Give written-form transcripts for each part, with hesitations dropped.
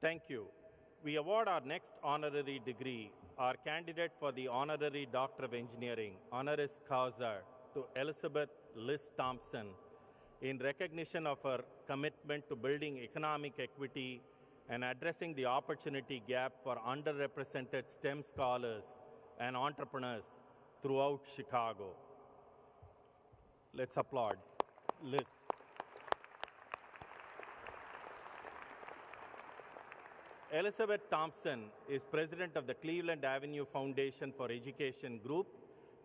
Thank you. We award our next honorary degree, our candidate for the Honorary Doctor of Engineering, honoris causa, to Elizabeth Liz Thompson, in recognition of her commitment to building economic equity and addressing the opportunity gap for underrepresented STEM scholars and entrepreneurs throughout Chicago. Let's applaud Liz. Elizabeth Thompson is president of the Cleveland Avenue Foundation for Education Group,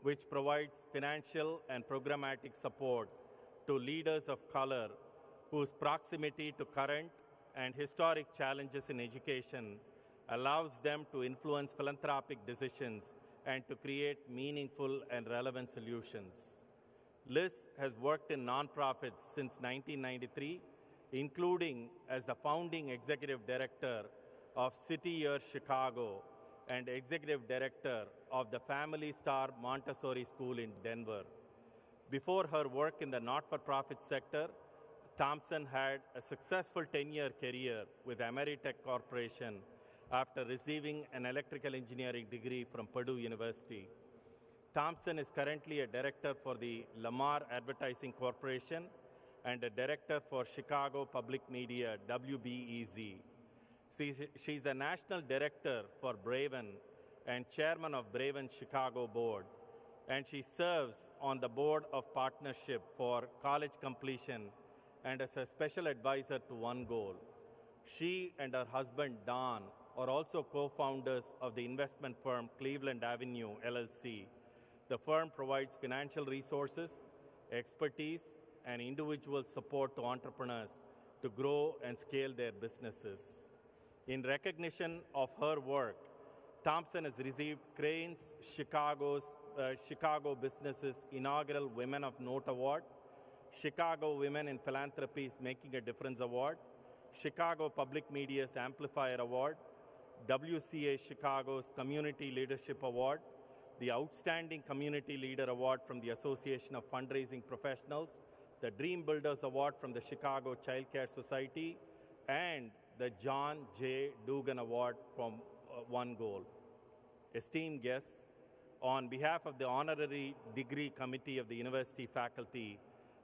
which provides financial and programmatic support to leaders of color whose proximity to current and historic challenges in education allows them to influence philanthropic decisions and to create meaningful and relevant solutions. Liz has worked in nonprofits since 1993, including as the founding executive director of City Year Chicago and executive director of the Family Star Montessori School in Denver. Before her work in the not-for-profit sector, Thompson had a successful 10-year career with Ameritech Corporation after receiving an electrical engineering degree from Purdue University. Thompson is currently a director for the Lamar Advertising Corporation and a director for Chicago Public Media, WBEZ. She's a national director for Braven and chairman of Braven Chicago Board, and she serves on the board of partnership for college completion and as a special advisor to One Goal. She and her husband, Don, are also co-founders of the investment firm Cleveland Avenue, LLC. The firm provides financial resources, expertise, and individual support to entrepreneurs to grow and scale their businesses. In recognition of her work, Thompson has received Crain's Chicago Business's inaugural Women of Note Award, Chicago Women in Philanthropy's Making a Difference Award, Chicago Public Media's Amplifier Award, WCA Chicago's Community Leadership Award, the Outstanding Community Leader Award from the Association of Fundraising Professionals, the Dream Builders Award from the Chicago Child Care Society, and the John J. Dugan Award from One Goal. Esteemed guests, on behalf of the Honorary Degree Committee of the University faculty,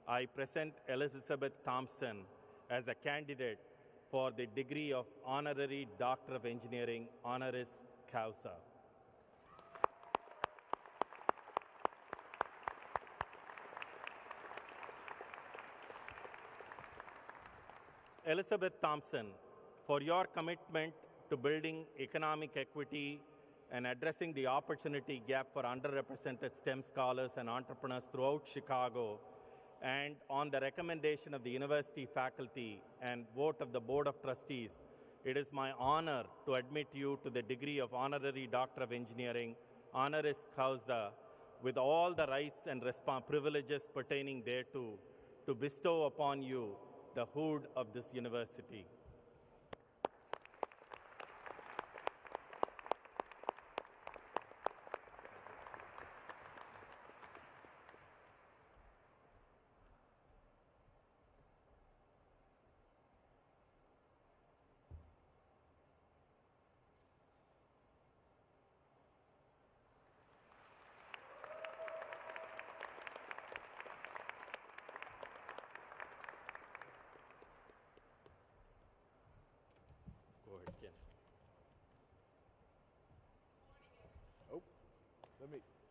I present Elizabeth Thompson as a candidate for the degree of Honorary Doctor of Engineering, honoris causa. Elizabeth Thompson, for your commitment to building economic equity and addressing the opportunity gap for underrepresented STEM scholars and entrepreneurs throughout Chicago, and on the recommendation of the university faculty and vote of the Board of Trustees, it is my honor to admit you to the degree of Honorary Doctor of Engineering, honoris causa, with all the rights and privileges pertaining thereto, to bestow upon you the hood of this university.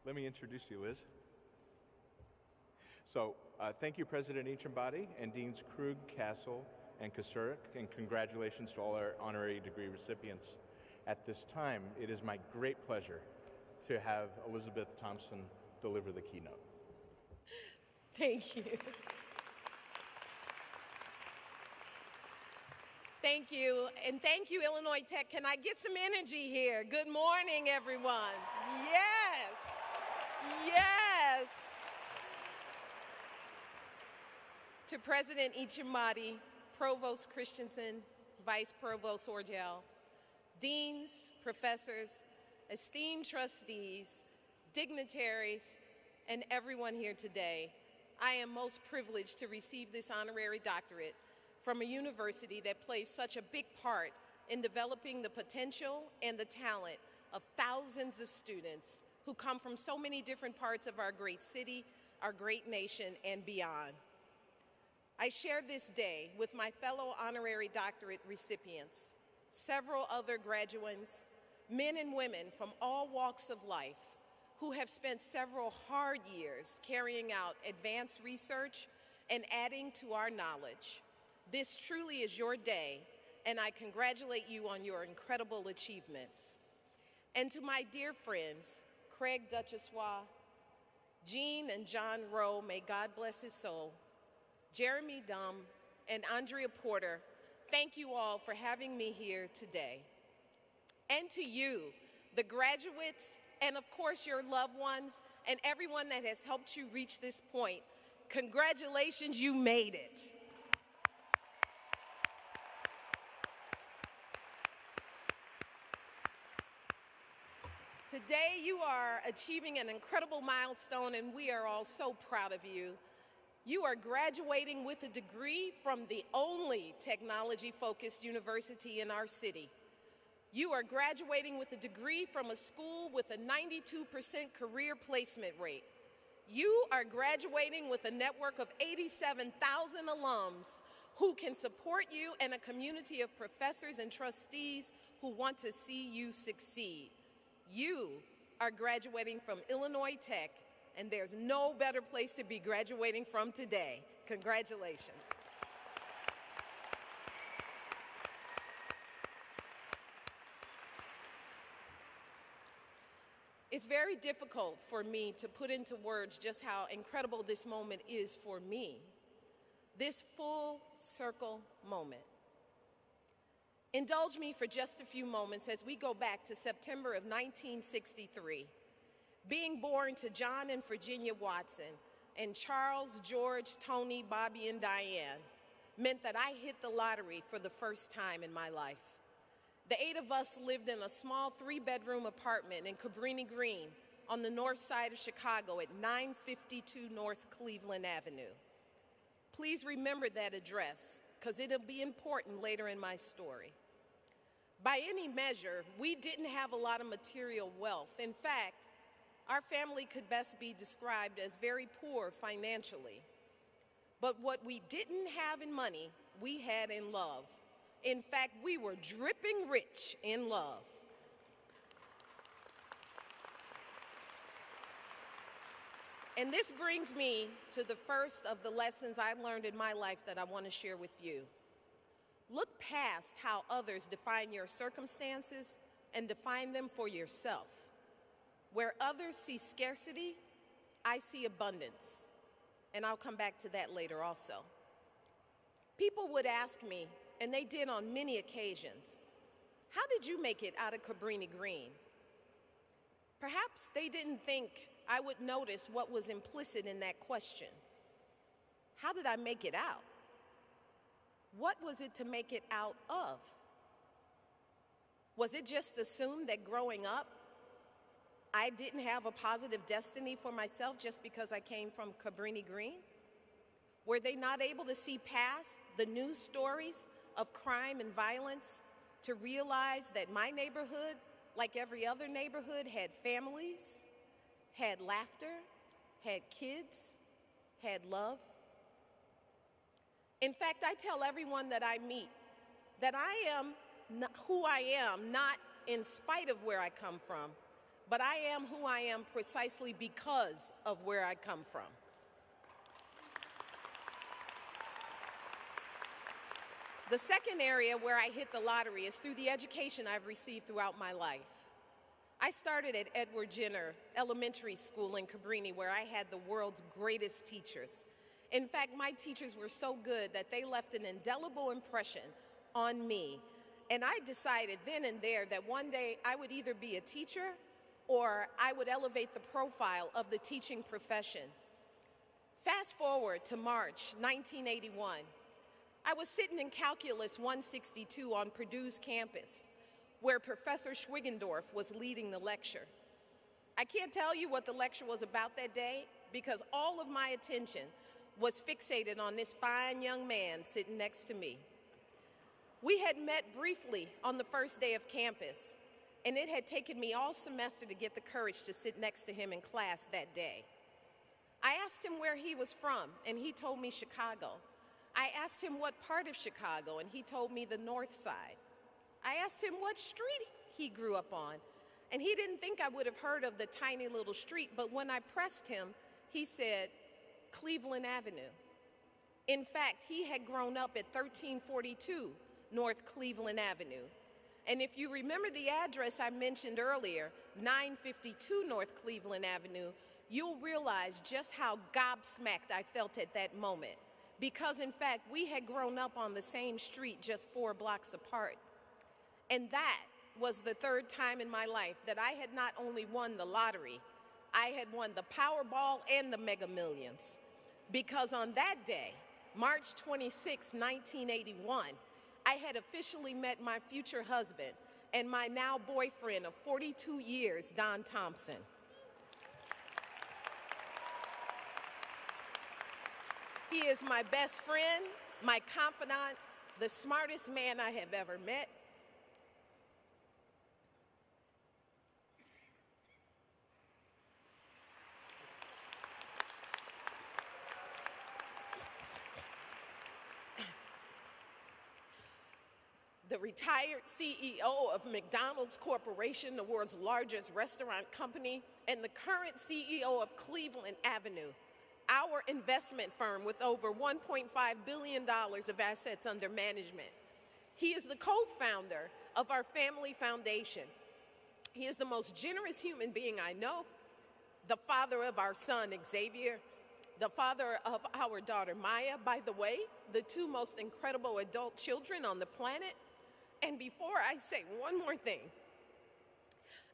Let me introduce you, Liz. So, thank you, President Eachenbody and Deans Krug, Castle, and Kosurik, and congratulations to all our honorary degree recipients. At this time, it is my great pleasure to have Elizabeth Thompson deliver the keynote. Thank you. Thank you, and thank you, Illinois Tech. Can I get some energy here? Good morning, everyone. Yes, yes. To President Eachenbody, Provost Christensen, Vice Provost Orgel, deans, professors, esteemed trustees, dignitaries, and everyone here today, I am most privileged to receive this honorary doctorate from a university that plays such a big part in developing the potential and the talent of thousands of students who come from so many different parts of our great city, our great nation, and beyond. I share this day with my fellow honorary doctorate recipients, several other graduates, men and women from all walks of life who have spent several hard years carrying out advanced research and adding to our knowledge. This truly is your day, and I congratulate you on your incredible achievements. And to my dear friends, Craig Duchessois, Jean and John Rowe, may God bless his soul, Jeremy Dumm, and Andrea Porter, thank you all for having me here today. And to you, the graduates, and of course your loved ones, and everyone that has helped you reach this point, congratulations, you made it. Today, you are achieving an incredible milestone, and we are all so proud of you. You are graduating with a degree from the only technology-focused university in our city. You are graduating with a degree from a school with a 92% career placement rate. You are graduating with a network of 87,000 alums who can support you and a community of professors and trustees who want to see you succeed. You are graduating from Illinois Tech, and there's no better place to be graduating from today. Congratulations. It's very difficult for me to put into words just how incredible this moment is for me, this full circle moment. Indulge me for just a few moments as we go back to September of 1963. Being born to John and Virginia Watson and Charles, George, Tony, Bobby, and Diane meant that I hit the lottery for the first time in my life. The 8 of us lived in a small 3-bedroom apartment in Cabrini Green on the north side of Chicago at 952 North Cleveland Avenue. Please remember that address, because it'll be important later in my story. By any measure, we didn't have a lot of material wealth. In fact, our family could best be described as very poor financially. But what we didn't have in money, we had in love. In fact, we were dripping rich in love. And this brings me to the first of the lessons I learned in my life that I want to share with you. Look past how others define your circumstances and define them for yourself. Where others see scarcity, I see abundance. And I'll come back to that later also. People would ask me, and they did on many occasions, how did you make it out of Cabrini Green? Perhaps they didn't think I would notice what was implicit in that question. How did I make it out? What was it to make it out of? Was it just assumed that growing up, I didn't have a positive destiny for myself just because I came from Cabrini Green? Were they not able to see past the news stories of crime and violence to realize that my neighborhood, like every other neighborhood, had families, had laughter, had kids, had love? In fact, I tell everyone that I meet that I am who I am, not in spite of where I come from, but I am who I am precisely because of where I come from. The second area where I hit the lottery is through the education I've received throughout my life. I started at Edward Jenner Elementary School in Cabrini, where I had the world's greatest teachers. In fact, my teachers were so good that they left an indelible impression on me. And I decided then and there that one day I would either be a teacher or I would elevate the profile of the teaching profession. Fast forward to March 1981. I was sitting in Calculus 162 on Purdue's campus, where Professor Schwigendorf was leading the lecture. I can't tell you what the lecture was about that day because all of my attention was fixated on this fine young man sitting next to me. We had met briefly on the first day of campus, and it had taken me all semester to get the courage to sit next to him in class that day. I asked him where he was from, and he told me Chicago. I asked him what part of Chicago, and he told me the north side. I asked him what street he grew up on, and he didn't think I would have heard of the tiny little street, but when I pressed him, he said, Cleveland Avenue. In fact, he had grown up at 1342 North Cleveland Avenue. And if you remember the address I mentioned earlier, 952 North Cleveland Avenue, you'll realize just how gobsmacked I felt at that moment. Because in fact, we had grown up on the same street just 4 blocks apart. And that was the third time in my life that I had not only won the lottery, I had won the Powerball and the Mega Millions. Because on that day, March 26, 1981, I had officially met my future husband and my now boyfriend of 42 years, Don Thompson. He is my best friend, my confidant, the smartest man I have ever met. The retired CEO of McDonald's Corporation, the world's largest restaurant company, and the current CEO of Cleveland Avenue, our investment firm with over $1.5 billion of assets under management. He is the co-founder of our family foundation. He is the most generous human being I know, the father of our son, Xavier, the father of our daughter, Maya, by the way, the 2 most incredible adult children on the planet. And before I say one more thing,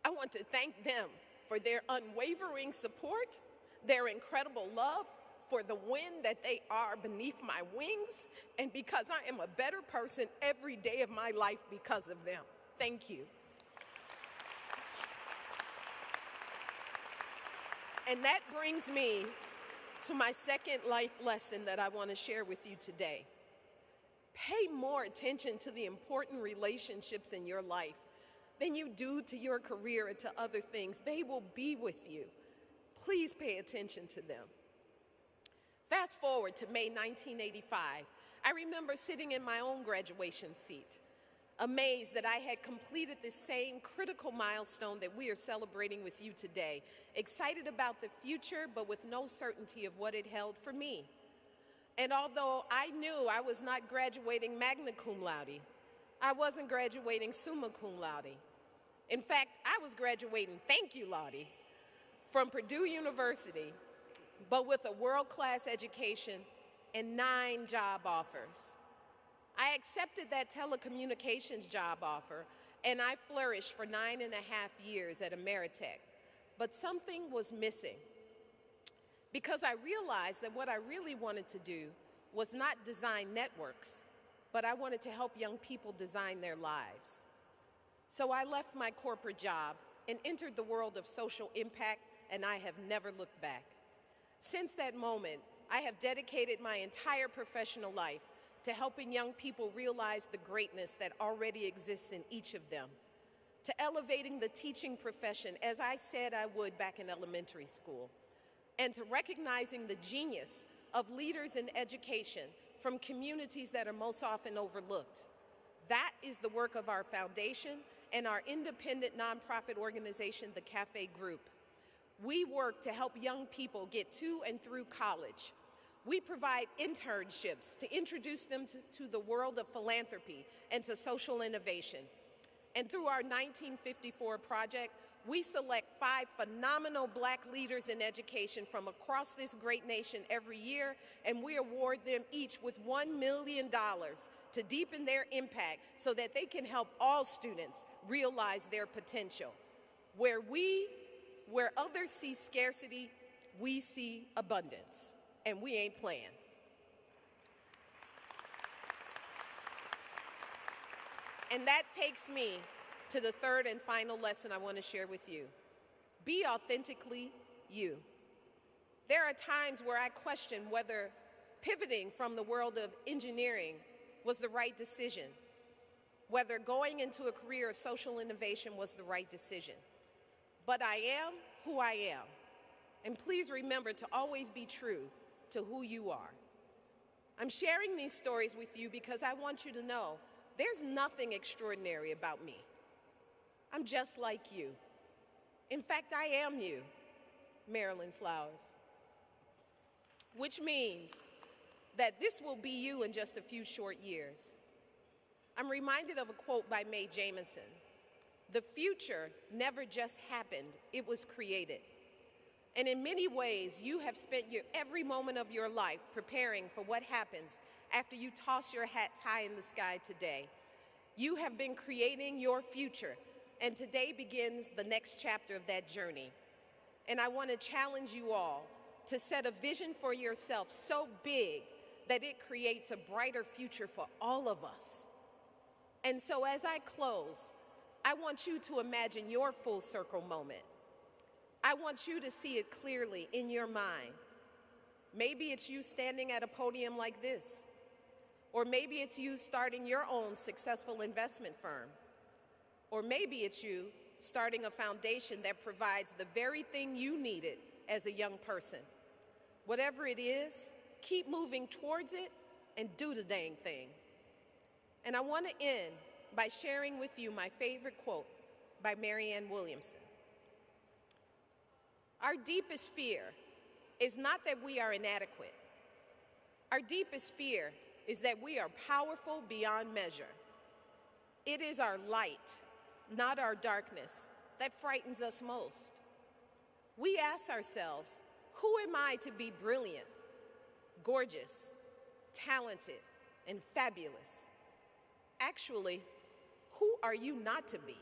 I want to thank them for their unwavering support, their incredible love, for the wind that they are beneath my wings, and because I am a better person every day of my life because of them. Thank you. And that brings me to my second life lesson that I want to share with you today. Pay more attention to the important relationships in your life than you do to your career or to other things. They will be with you. Please pay attention to them. Fast forward to May 1985. I remember sitting in my own graduation seat, amazed that I had completed the same critical milestone that we are celebrating with you today, excited about the future, but with no certainty of what it held for me. And although I knew I was not graduating magna cum laude, I wasn't graduating summa cum laude. In fact, I was graduating thank you laude from Purdue University, but with a world-class education and 9 job offers. I accepted that telecommunications job offer, and I flourished for 9.5 years at Ameritech. But something was missing, because I realized that what I really wanted to do was not design networks, but I wanted to help young people design their lives. So I left my corporate job and entered the world of social impact, and I have never looked back. Since that moment, I have dedicated my entire professional life to helping young people realize the greatness that already exists in each of them, to elevating the teaching profession, as I said I would back in elementary school, and to recognizing the genius of leaders in education from communities that are most often overlooked. That is the work of our foundation and our independent nonprofit organization, the Cafe Group. We work to help young people get to and through college. We provide internships to introduce them to the world of philanthropy and to social innovation. And through our 1954 project, we select 5 phenomenal Black leaders in education from across this great nation every year, and we award them each with $1 million to deepen their impact so that they can help all students realize their potential. Where others see scarcity, we see abundance, and we ain't playing. And that takes me to the third and final lesson I want to share with you. Be authentically you. There are times where I question whether pivoting from the world of engineering was the right decision. whether going into a career of social innovation was the right decision. But I am who I am. And please remember to always be true to who you are. I'm sharing these stories with you because I want you to know there's nothing extraordinary about me. I'm just like you. In fact, I am you, Marilyn Flowers. Which means that this will be you in just a few short years. I'm reminded of a quote by Mae Jemison. The future never just happened, it was created. And in many ways, you have spent every moment of your life preparing for what happens after you toss your hats high in the sky today. You have been creating your future, and today begins the next chapter of that journey. And I want to challenge you all to set a vision for yourself so big that it creates a brighter future for all of us. And so as I close, I want you to imagine your full circle moment. I want you to see it clearly in your mind. Maybe it's you standing at a podium like this, or maybe it's you starting your own successful investment firm, or maybe it's you starting a foundation that provides the very thing you needed as a young person. Whatever it is, keep moving towards it and do the dang thing. And I want to end by sharing with you my favorite quote by Marianne Williamson. Our deepest fear is not that we are inadequate. Our deepest fear is that we are powerful beyond measure. It is our light, not our darkness, that frightens us most. We ask ourselves, who am I to be brilliant, gorgeous, talented, and fabulous? Actually, who are you not to be?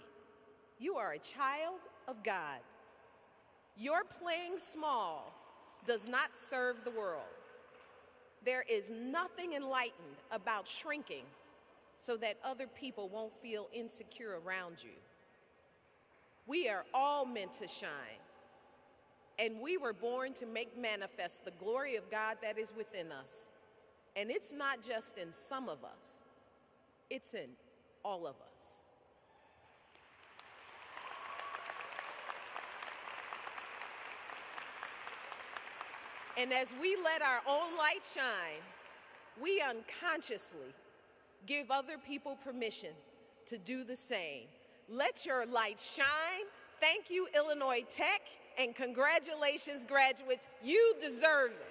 You are a child of God. Your playing small does not serve the world. There is nothing enlightened about shrinking so that other people won't feel insecure around you. We are all meant to shine, and we were born to make manifest the glory of God that is within us. And it's not just in some of us, it's in all of us. And as we let our own light shine, we unconsciously give other people permission to do the same. Let your light shine. Thank you, Illinois Tech, and congratulations, graduates. You deserve it.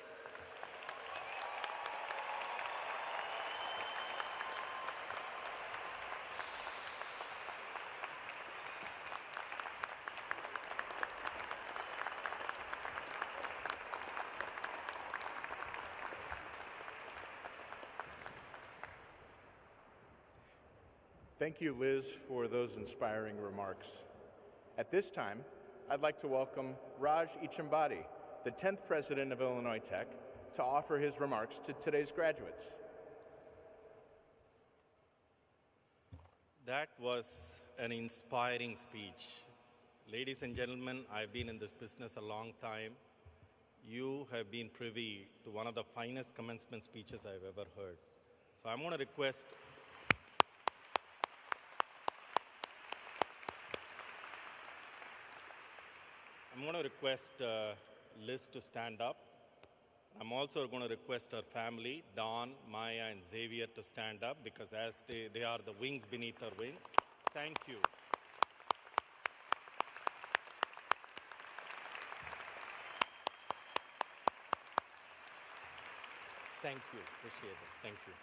Thank you, Liz, for those inspiring remarks. At this time, I'd like to welcome Raj Ichambadi, the 10th president of Illinois Tech, to offer his remarks to today's graduates. That was an inspiring speech. Ladies and gentlemen, I've been in this business a long time. You have been privy to one of the finest commencement speeches I've ever heard. So I'm going to request Liz to stand up. I'm also going to request her family, Dawn, Maya, and Xavier, to stand up because as they are the wings beneath her wing. Thank you. Thank you. Appreciate it. Thank you.